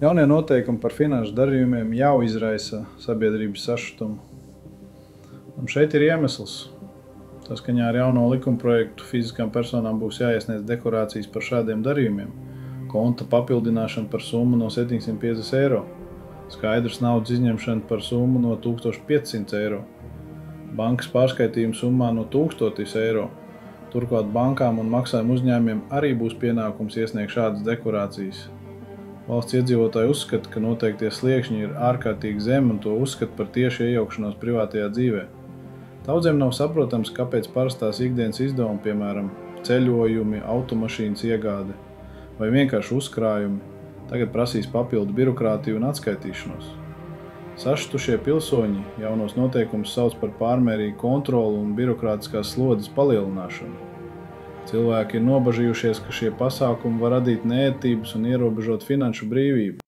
Jaunie noteikumi par finanšu darījumiem jau izraisa sabiedrības sašutumu. Un šeit ir iemesls. Saskaņā ar jauno likumprojektu fiziskām personām būs jāiesniedz deklarācijas par šādiem darījumiem. Konta papildināšana par summu no 750 eiro. Skaidrs naudas izņemšana par summu no 1500 eiro. Bankas pārskaitījuma summā no 1000 eiro. Turklāt bankām un maksājumu uzņēmumiem arī būs pienākums iesniegt šādas deklarācijas. Valsts iedzīvotāji uzskata, ka noteiktie sliekšņi ir ārkārtīgi zemi un to uzskata par tieši iejaukšanos privātajā dzīvē. Daudziem nav saprotams, kāpēc parastās ikdienas izdevumi, piemēram, ceļojumi, automašīnas iegāde vai vienkārši uzkrājumi, tagad prasīs papildu birokrātiju un atskaitīšanos. Sašutušie pilsoņi jaunos noteikumus sauc par pārmērīgu kontroli un birokrātiskās slodzes palielināšanu. Cilvēki ir nobažījušies, ka šie pasākumi var radīt neērtības un ierobežot finanšu brīvību.